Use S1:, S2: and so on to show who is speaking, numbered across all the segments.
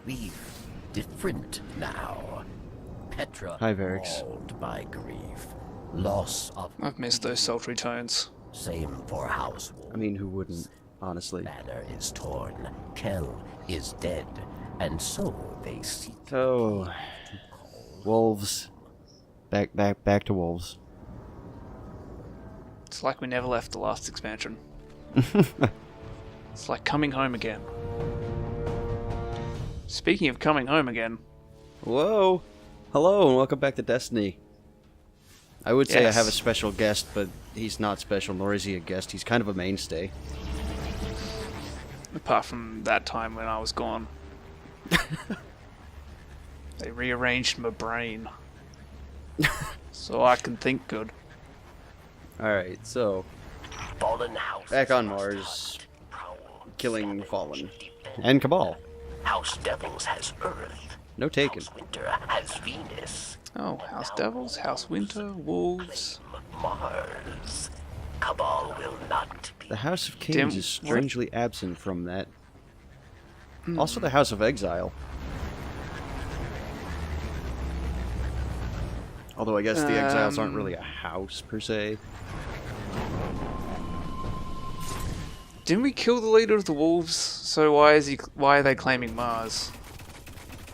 S1: We've different now. Petra
S2: Hi, Varix.
S1: mauled by grief. Loss of
S3: I've missed those sultry tones.
S1: same for House Wolves.
S2: I mean, who wouldn't, honestly?
S1: Banner is torn. Kel is dead. And so they seek
S2: So, wolves. Back to wolves.
S3: It's like we never left the last expansion. It's like coming home again. Speaking of coming home again,
S2: Whoa! Hello and welcome back to Destiny. I would say
S3: Yes.
S2: I have a special guest, but he's not special, nor is he a guest. He's kind of a mainstay.
S3: apart from that time when I was gone, they rearranged my brain so I can think good.
S2: Alright, so,
S1: fallen house.
S2: back on Mars, killing Fallen. And Cabal.
S1: House Devils has Earth.
S2: No taken.
S1: House Winter has Venus.
S3: Oh, House Devils, House Winter, Wolves.
S1: Mars. Cabal will not be.
S2: The House of Kings
S3: Damn,
S2: is strangely absent from that. Also the House of Exile. Although I guess the Exiles aren't really a house, per se.
S3: Didn't we kill the leader of the Wolves? So why are they claiming Mars?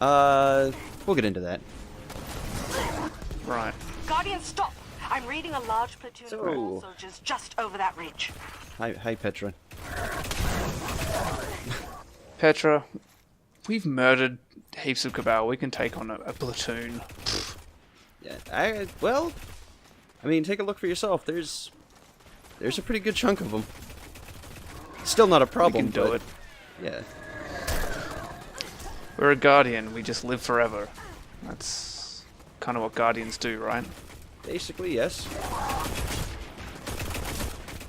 S2: We'll get into that.
S3: Right.
S4: Guardian, stop! I'm reading a large platoon
S2: So-
S4: of rebel soldiers just over that ridge.
S2: Hi Petra.
S3: Petra, we've murdered heaps of Cabal. We can take on a platoon.
S2: Yeah, well, I mean, take a look for yourself. There's a pretty good chunk of them. Still not a
S3: We
S2: problem,
S3: can do
S2: but
S3: it.
S2: yeah.
S3: We're a Guardian. We just live forever. That's kind of what Guardians do, right?
S2: Basically, yes.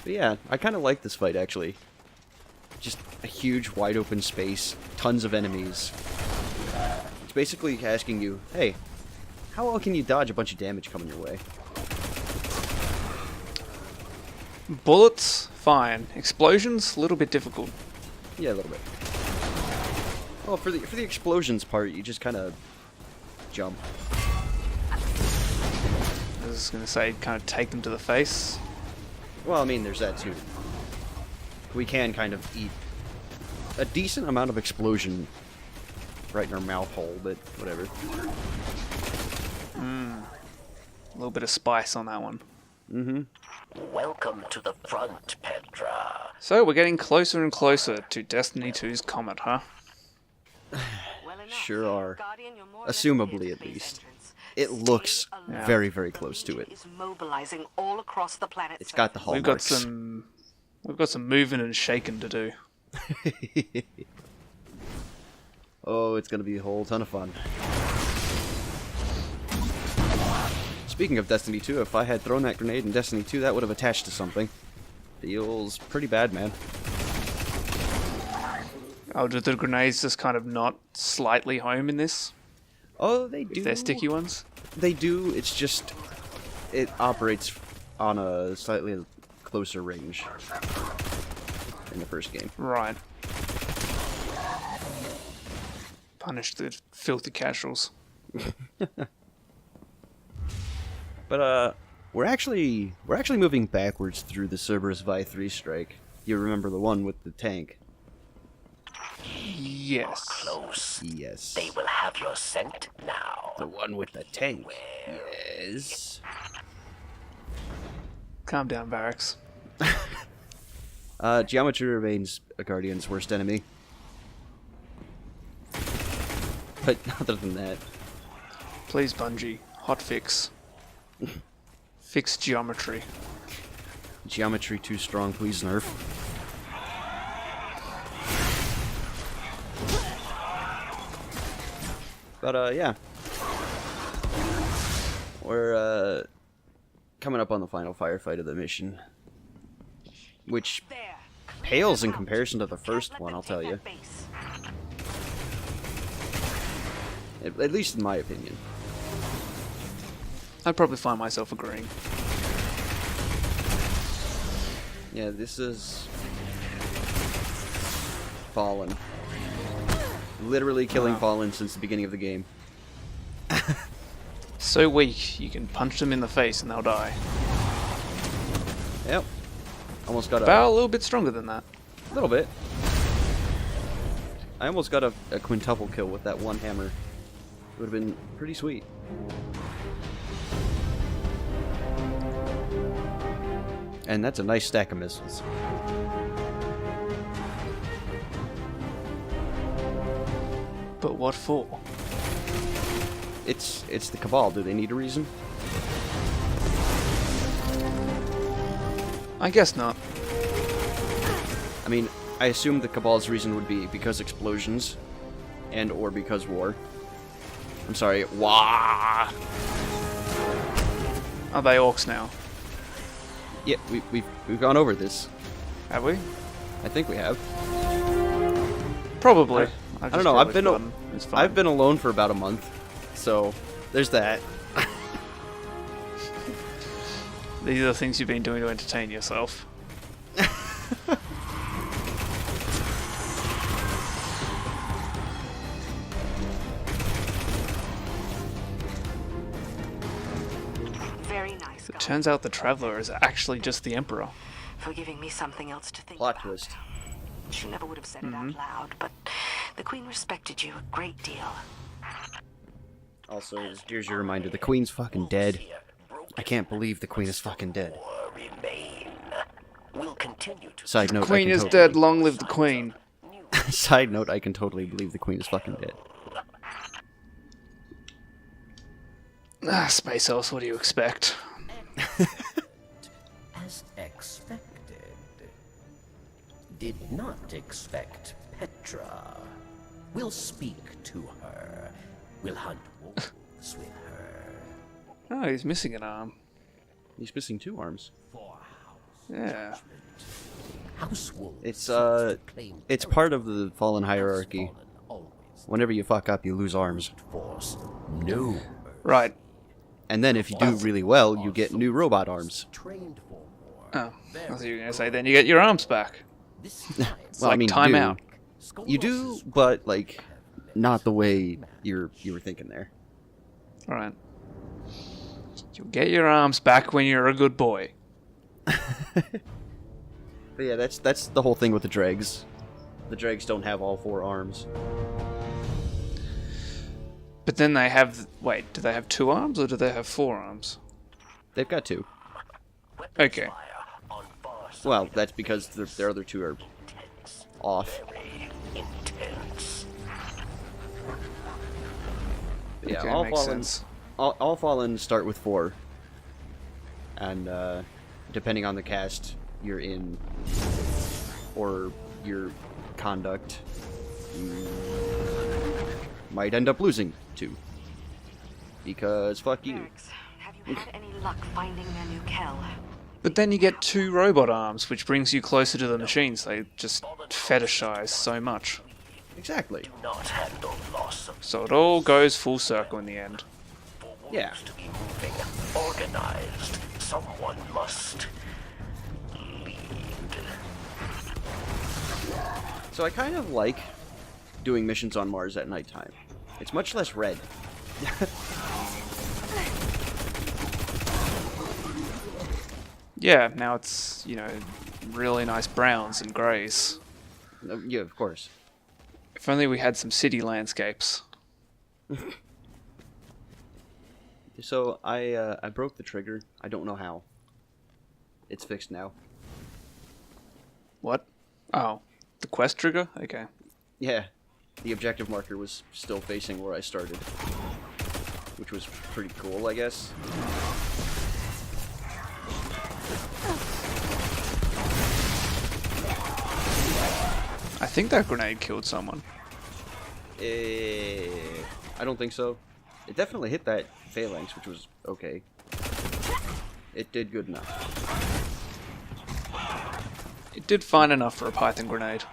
S2: But yeah, I kind of like this fight, actually. Just a huge, wide open space, tons of enemies. It's basically asking you, hey, how well can you dodge a bunch of damage coming your way?
S3: Bullets, fine. Explosions, a little bit difficult.
S2: Yeah, a little bit. Well, for the explosions part, you just kind of jump.
S3: I was going to say, kind of take them to the face.
S2: Well, I mean, there's that too. We can kind of eat a decent amount of explosion right in our mouth hole, but whatever.
S3: A little bit of spice on that one.
S1: Welcome to the front, Petra.
S3: So, we're getting closer and closer to Destiny 2's Comet, huh?
S4: Well enough.
S2: Sure are.
S4: Guardian, you're more or less
S2: Assumably,
S4: clear
S2: at
S4: to the base
S2: least.
S4: entrance.
S2: It looks
S4: Stay alert.
S2: very, very close to it.
S4: Is mobilizing all across the planet.
S2: It's got the hallmarks.
S3: We've got some moving and shaking to do.
S2: Oh, it's gonna be a whole ton of fun. Speaking of Destiny 2, if I had thrown that grenade in Destiny 2, that would have attached to something. Feels pretty bad, man.
S3: Oh, do the grenades just kind of not slightly home in this?
S2: Oh, they do.
S3: If they're sticky ones?
S2: They do, it's just... It operates on a slightly closer range in the first game.
S3: Right. Punish the filthy casuals.
S2: But, we're actually moving backwards through the Cerberus Vi 3 strike. You remember the one with the tank?
S3: Yes.
S1: Close.
S2: Yes.
S1: They will have your scent now.
S2: The one with the tank. Yes.
S3: Calm down, Barracks.
S2: Geometry remains a Guardian's worst enemy. But other than that,
S3: Please, Bungie. Hot fix. Fix geometry.
S2: geometry too strong, please nerf. But yeah. We're coming up on the final firefight of the mission. Which
S4: There.
S2: pales in comparison to the first one, I'll tell you. At least in my opinion.
S3: I'd probably find myself agreeing.
S2: Yeah, this is Fallen. Literally killing
S3: Wow.
S2: Fallen since the beginning of the game.
S3: So weak, you can punch them in the face and they'll die.
S2: Yep. Almost got
S3: Bao a little bit stronger than that.
S2: a little bit. I almost got a quintuple kill with that one hammer. It would have been pretty sweet. And that's a nice stack of missiles.
S3: But what for?
S2: It's the Cabal. Do they need a reason?
S3: I guess not.
S2: I mean, I assume the Cabal's reason would be because explosions, and or because war. I'm sorry, wah.
S3: Are they orcs now?
S2: Yeah, we've gone over this.
S3: Have we?
S2: I think we have.
S3: Probably.
S2: I don't know. I've
S3: I've
S2: been alone for about a month, so there's that.
S3: These are the things you've been doing to entertain yourself.
S4: Very nice, guy.
S3: Turns out the Traveler is actually just the Emperor.
S4: For giving me something else to think
S2: Plot
S4: about.
S2: twist.
S4: She never would have said it out loud, but the Queen respected you a great deal.
S2: Also, here's your reminder: the Queen's fucking dead. I can't believe the Queen is fucking dead.
S1: Remain. We'll continue to
S2: Side note:
S3: Queen
S2: I can
S3: is
S2: totally-
S3: dead, long live the Queen.
S2: Side note: I can totally believe the Queen is fucking dead.
S3: Ah, Space Elves, what do you expect?
S1: as expected. Did not expect Petra. We'll speak to her. We'll hunt wolves with her.
S3: Oh, he's missing an arm.
S2: He's missing 2 arms.
S1: For house
S3: Yeah.
S1: house wolves.
S2: It's part of the Fallen hierarchy.
S1: Fallen always
S2: Whenever you fuck up, you lose arms.
S1: force no
S3: Right.
S2: And then if you do really well, you get new robot arms.
S1: trained for war.
S3: Oh, I thought you were going to say then you get your arms back.
S1: This time,
S2: Well, I
S3: like
S2: mean,
S3: time
S2: you do.
S3: out.
S2: You do, but like, not the way you were thinking there.
S3: Alright. You'll get your arms back when you're a good boy.
S2: But yeah, that's the whole thing with the dregs. The dregs don't have all 4 arms.
S3: But then they have... Wait, do they have 2 arms or do they have 4 arms?
S2: They've got 2.
S3: Okay.
S1: on far side
S2: Well, that's because their other 2 are
S1: intense,
S2: off.
S1: very intense.
S2: But yeah,
S3: Okay,
S2: all
S3: makes
S2: fallen,
S3: sense.
S2: all fallen start with 4, and depending on the cast you're in or your conduct, you might end up losing 2 because fuck you.
S4: Max, have you had any luck finding their new Kell?
S3: But then you get 2 robot arms, which brings you closer to the machines. They just fetishize so much.
S2: Exactly.
S1: Not handle loss of
S3: So it all goes full circle in the end.
S2: Yeah.
S1: to be moving, organized. Someone must lead.
S2: So I kind of like doing missions on Mars at nighttime. It's much less red.
S3: Yeah, now it's, you know, really nice browns and greys.
S2: Yeah, of course.
S3: If only we had some city landscapes.
S2: So I broke the trigger. I don't know how. It's fixed now.
S3: What? Oh, the quest trigger? Okay.
S2: Yeah, the objective marker was still facing where I started, which was pretty cool, I guess.
S3: I think that grenade killed someone.
S2: I don't think so. It definitely hit that phalanx, which was okay. It did good enough.
S3: It did fine enough for a Python grenade.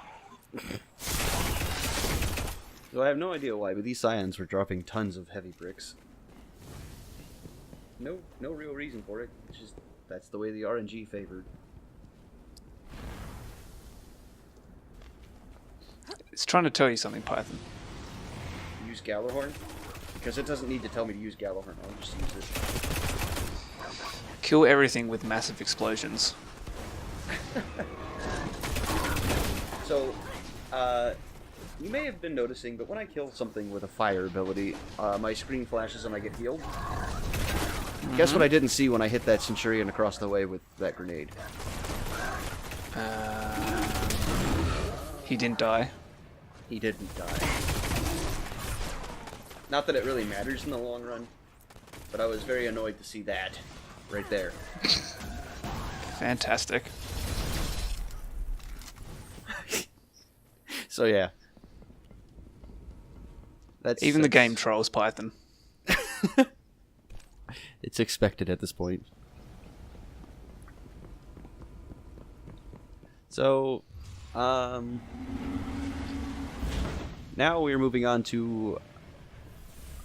S2: So I have no idea why, but these scions were dropping tons of heavy bricks. No real reason for it. It's just that's the way the RNG favored.
S3: It's trying to tell you something, Python.
S2: use Galahorn, because it doesn't need to tell me to use Galahorn. I'll just use it.
S3: Kill everything with massive explosions.
S2: So, you may have been noticing, but when I kill something with a fire ability, my screen flashes and I get healed. Guess what I didn't see when I hit that Centurion across the way with that grenade?
S3: He didn't die.
S2: He didn't die. Not that it really matters in the long run, but I was very annoyed to see that right there.
S3: Fantastic.
S2: So yeah.
S3: Even the game trolls Python.
S2: It's expected at this point. So, now we're moving on to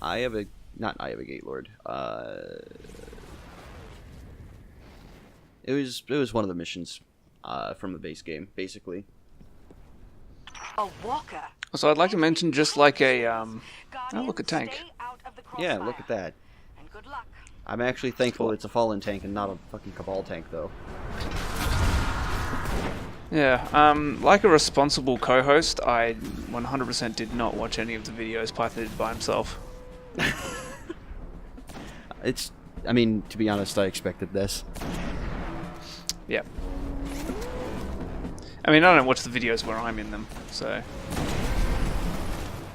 S2: not Eye of a Gatelord. It was one of the missions from the base game, basically.
S4: A walker.
S3: So I'd like to mention just like a oh, look, a tank.
S4: Stay out of the
S2: Yeah,
S4: crossfire.
S2: look at that.
S4: And good luck.
S2: I'm actually thankful it's a fallen tank and not a fucking Cabal tank, though.
S3: Yeah, like a responsible co-host, I 100% did not watch any of the videos Python did by himself.
S2: I mean, to be honest, I expected this.
S3: Yeah. I mean, I don't watch the videos where I'm in them, so...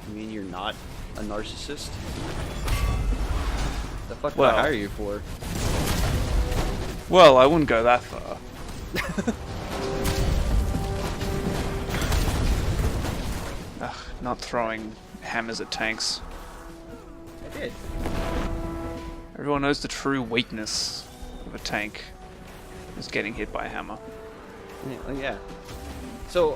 S2: You mean you're not a narcissist? The fuck did
S3: Well-
S2: I hire you for?
S3: Well, I wouldn't go that far. Ugh, not throwing hammers at tanks.
S2: I did.
S3: Everyone knows the true weakness of a tank is getting hit by a hammer.
S2: Yeah, oh, yeah. So,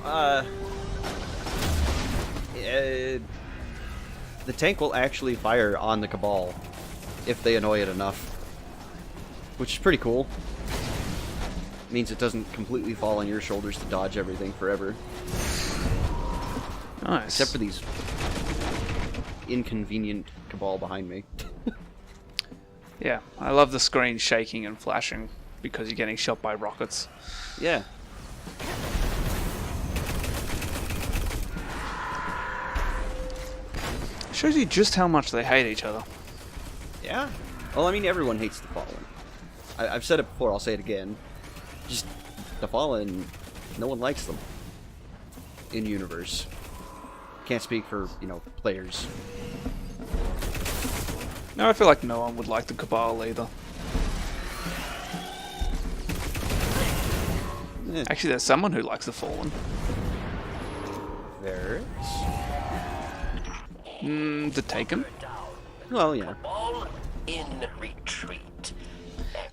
S2: the tank will actually fire on the Cabal if they annoy it enough, which is pretty cool. Means it doesn't completely fall on your shoulders to dodge everything forever.
S3: Nice.
S2: Except for these inconvenient Cabal behind me.
S3: Yeah, I love the screen shaking and flashing because you're getting shot by rockets.
S2: Yeah.
S3: Shows you just how much they hate each other.
S2: Yeah. Well, I mean, everyone hates the Fallen. I've said it before, I'll say it again. Just, the Fallen, no one likes them. In universe. Can't speak for, players.
S3: No, I feel like no one would like the Cabal either.
S2: Eh,
S3: Actually, there's someone who likes the Fallen.
S2: there is.
S3: The Taken.
S2: Well, yeah.
S1: All in retreat.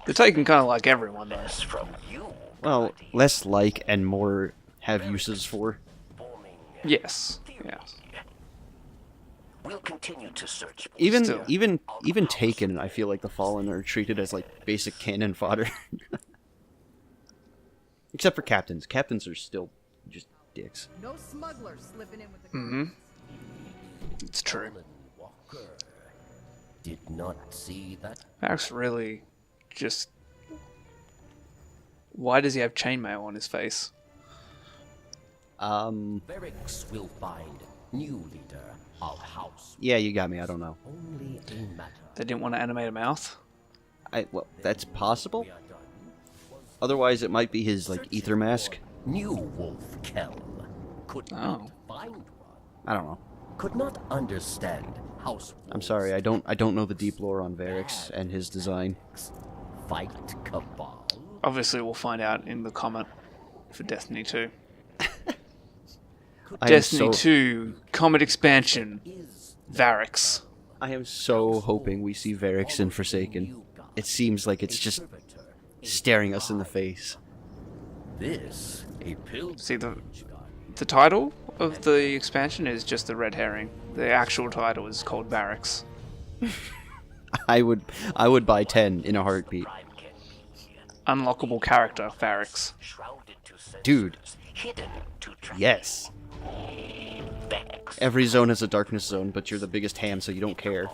S3: The Taken kind of like everyone though.
S1: As from you,
S2: Well, less like and more have uses for.
S1: forming
S3: Yes. Yeah.
S1: we'll continue to search.
S2: Even
S3: Still.
S2: even Taken, I feel like the Fallen are treated as like basic cannon fodder. Except for captains. Captains are still just dicks.
S5: No smugglers slipping in with the
S3: Mm-hmm. It's true.
S1: Walker did not see that.
S3: Max really just... Why does he have chainmail on his face?
S1: Berix will find new leader of house.
S2: Yeah, you got me. I don't know.
S1: Only a matter.
S3: They didn't want to animate a mouth?
S2: Well, that's possible.
S1: We are done.
S2: Otherwise, it might be his like ether mask.
S1: New Wolf Kell could not find one.
S2: I don't know.
S1: Could not understand house.
S2: I'm sorry. I don't know the deep lore on Varix and his design.
S1: Fight Cabal.
S3: Obviously, we'll find out in the comment for Destiny 2.
S2: I am
S3: Destiny
S2: so
S3: 2 Comet Expansion.
S1: Is
S3: Varix.
S2: I am so hoping we see Varix in Forsaken. It seems like it's just
S1: servitor.
S2: staring us in the face.
S1: This a pilgrim.
S3: See, the title of the expansion is just the red herring. The actual title is called Varix.
S2: I would buy 10 in a heartbeat.
S1: Prime can be
S3: Unlockable character, Varix.
S1: shrouded to sensors,
S2: Dude.
S1: hidden to track.
S2: Yes. Every zone has a darkness zone, but you're the biggest ham, so you don't care.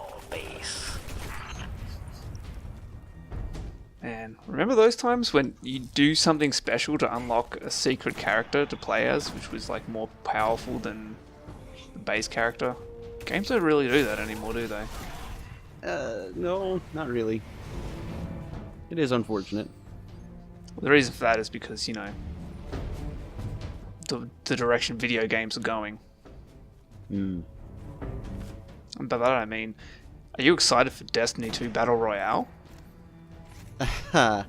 S3: Man, remember those times when you do something special to unlock a secret character to play as, which was like more powerful than the base character? Games don't really do that anymore, do they?
S2: No, not really. It is unfortunate.
S3: Well, the reason for that is because, you know, the direction video games are going.
S2: Hmm.
S3: And by that I mean, are you excited for Destiny 2 Battle Royale?
S2: I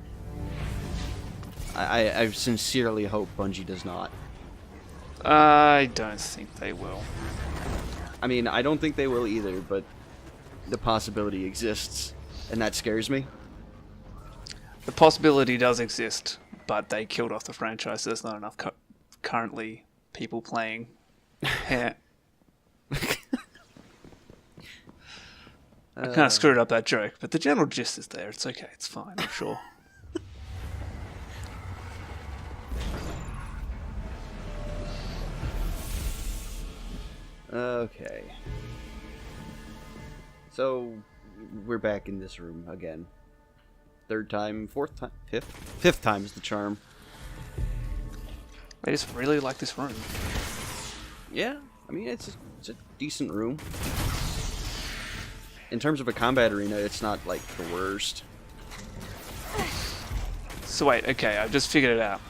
S2: sincerely hope Bungie does not.
S3: I don't think they will.
S2: I mean, I don't think they will either, but the possibility exists, and that scares me.
S3: The possibility does exist, but they killed off the franchise. There's not enough currently people playing. Yeah. I kind of screwed up that joke, but the general gist is there. It's okay. It's fine, I'm sure.
S2: Okay. So, we're back in this room again. Third time, fourth time, fifth time is the charm.
S3: I just really like this room.
S2: Yeah, I mean, it's a decent room. In terms of a combat arena, it's not, like, the worst.
S3: So wait, okay, I've just figured it out.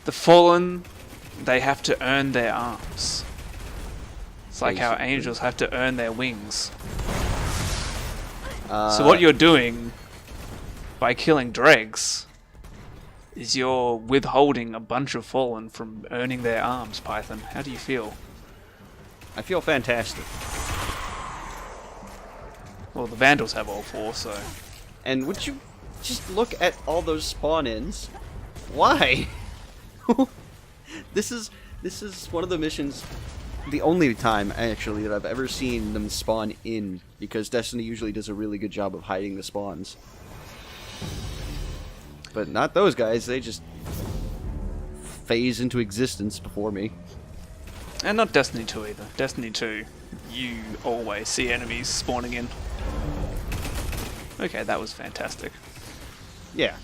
S3: The Fallen, they have to earn their arms. It's like how
S2: Basically.
S3: angels have to earn their wings. So what you're doing by killing dregs is you're withholding a bunch of Fallen from earning their arms, Python. How do you feel?
S2: I feel fantastic.
S3: Well, the Vandals have all four, so...
S2: And would you just look at all those spawn-ins? Why? This is one of the missions, the only time actually that I've ever seen them spawn in, because Destiny usually does a really good job of hiding the spawns. But not those guys, they just phase into existence before me.
S3: And not Destiny 2 either. Destiny 2, you always see enemies spawning in. Okay, that was fantastic.
S2: Yeah.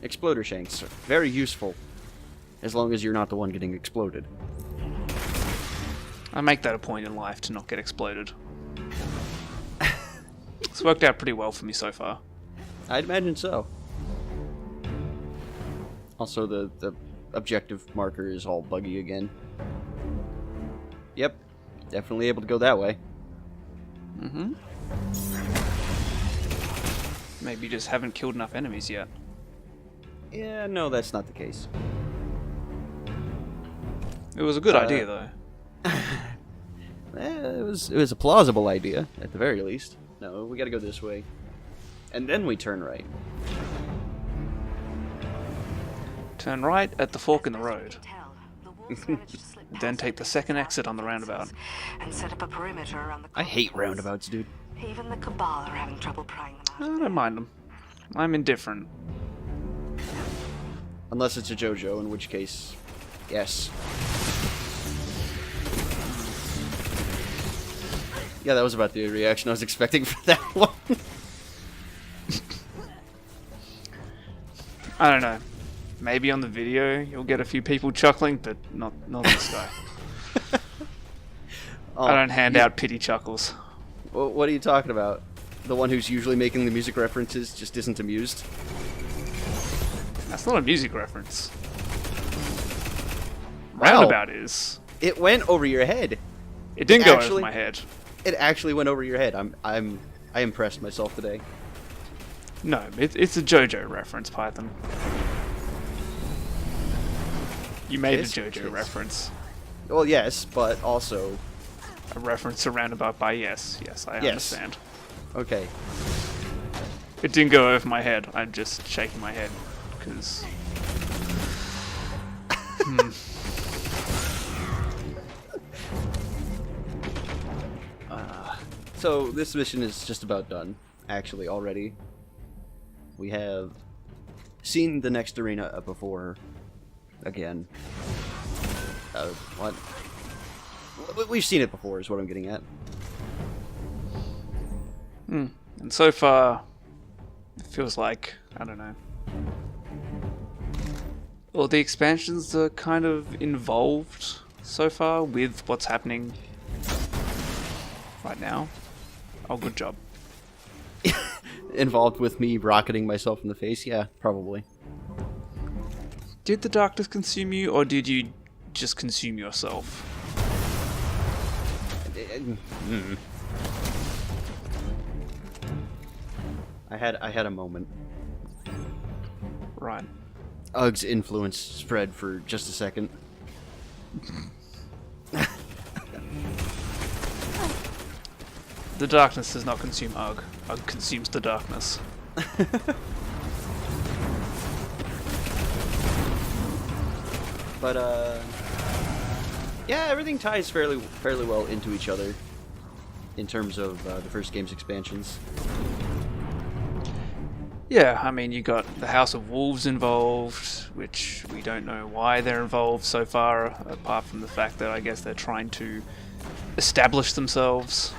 S2: Exploder shanks are very useful, as long as you're not the one getting exploded.
S3: I make that a point in life to not get exploded. It's worked out pretty well for me so far.
S2: I'd imagine so. Also, the objective marker is all buggy again. Yep, definitely able to go that way.
S3: Mm-hmm. Maybe you just haven't killed enough enemies yet.
S2: Yeah, no, that's not the case.
S3: It was a good idea, though.
S2: It was a plausible idea, at the very least. No, we gotta go this way. And then we turn right.
S3: Turn right at the fork in the road.
S4: The wolves managed to slip
S3: Then
S4: past
S3: take the
S4: enemies
S3: second
S4: without
S3: exit on the roundabout.
S4: and set up a perimeter around the
S2: I hate
S4: complex.
S2: roundabouts, dude.
S4: Even the Cabal are having trouble prying them
S3: I
S4: out.
S3: don't mind them. I'm indifferent.
S2: Unless it's a JoJo, in which case, yes. Yeah, that was about the reaction I was expecting for that one.
S3: I don't know. Maybe on the video you'll get a few people chuckling, but not this guy.
S2: Oh,
S3: I don't hand out pity chuckles.
S2: What are you talking about? The one who's usually making the music references just isn't amused?
S3: That's not a music reference.
S2: Wow.
S3: Roundabout is.
S2: It went over your head.
S3: It didn't go over
S2: Actually-
S3: my head.
S2: It actually went over your head. I impressed myself today.
S3: No, it's a JoJo reference, Python. You made
S2: Yes,
S3: a JoJo
S2: yes.
S3: reference.
S2: Well, yes, but also,
S3: A reference to roundabout by yes. Yes, I
S2: Yes.
S3: understand.
S2: okay.
S3: It didn't go over my head. I'm just shaking my head because.
S2: So this mission is just about done, actually, already. We have seen the next arena before, again. What? We've seen it before, is what I'm getting at.
S3: And so far, it feels like, I don't know. Well, the expansions are kind of involved so far with what's happening right now. Oh, good job.
S2: Involved with me rocketing myself in the face? Yeah, probably.
S3: Did the darkness consume you, or did you just consume yourself?
S2: I had a moment.
S3: Right.
S2: Ug's influence spread for just a second.
S3: The darkness does not consume Ugg. Ugg consumes the darkness.
S2: But yeah, everything ties fairly well into each other in terms of the first game's expansions.
S3: Yeah, I mean, you got the House of Wolves involved, which we don't know why they're involved so far, apart from the fact that I guess they're trying to establish themselves.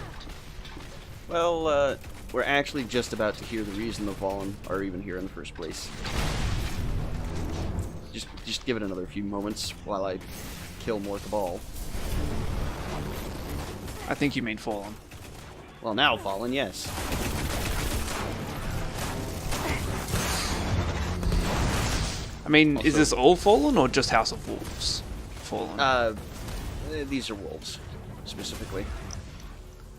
S2: Well, we're actually just about to hear the reason the Fallen are even here in the first place. Just give it another few moments while I kill more Cabal.
S3: I think you mean Fallen.
S2: Well, now Fallen, yes.
S3: I mean,
S2: Also,
S3: is this all Fallen or just House of Wolves? Fallen.
S2: These are wolves, specifically.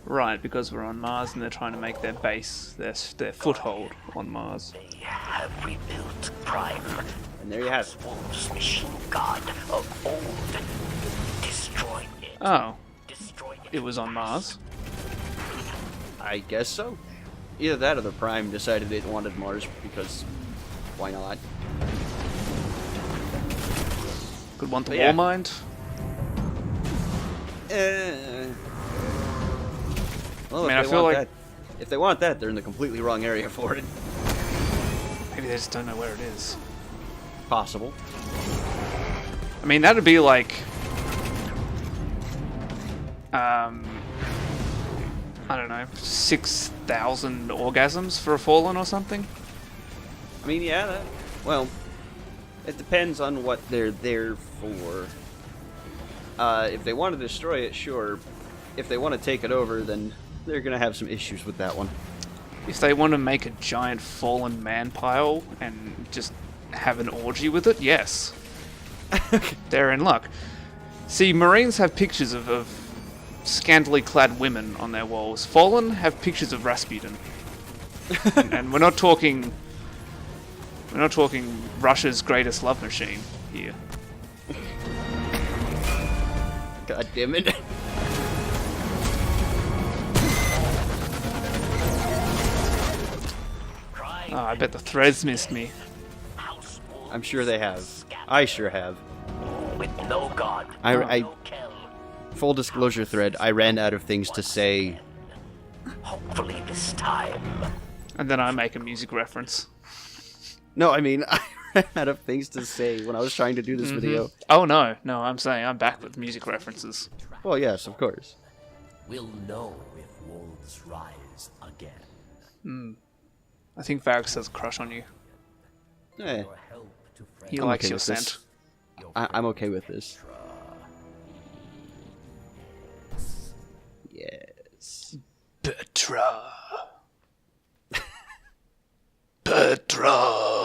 S3: Right, because we're on Mars and they're trying to make their base, their foothold on Mars.
S1: They have rebuilt Prime.
S2: And there you have it.
S1: Wolf's machine god of old. Destroyed it.
S3: Oh,
S1: Destroyed
S3: it was on Mars.
S2: I guess so. Either that or the Prime decided it wanted Mars because why not?
S3: Could want the
S2: But yeah.
S3: Warmind.
S2: Well,
S3: I mean,
S2: if
S3: I
S2: they
S3: feel
S2: want
S3: like-
S2: that, if they want that, they're in the completely wrong area for it.
S3: Maybe they just don't know where it is.
S2: Possible.
S3: I mean, that'd be like, I don't know, 6,000 orgasms for a Fallen or something?
S2: I mean, yeah, well, it depends on what they're there for. If they want to destroy it, sure. If they want to take it over, then they're going to have some issues with that one.
S3: If they want to make a giant Fallen man pile and just have an orgy with it, yes. They're in luck. See, Marines have pictures of scantily clad women on their walls. Fallen have pictures of Rasputin. and we're not talking Russia's greatest love machine here.
S2: God damn it.
S3: Oh, I bet the threads missed me.
S2: I'm sure they have. I sure have.
S1: with no god.
S2: I
S1: no Kel.
S2: full disclosure thread, I ran out of things to say.
S1: Hopefully this time.
S3: And then I make a music reference.
S2: No, I mean, I ran out of things to say when I was trying to do this video.
S3: Oh no, I'm saying I'm back with music references.
S2: Well, yes, of course.
S1: We'll know if wolves rise again.
S3: I think Varys has a crush on you.
S2: Eh,
S1: For help to friends.
S3: He
S2: I'm
S3: likes
S2: okay
S3: your
S2: with this.
S3: scent.
S2: I'm okay with this. Yes.
S3: Petra. Petra.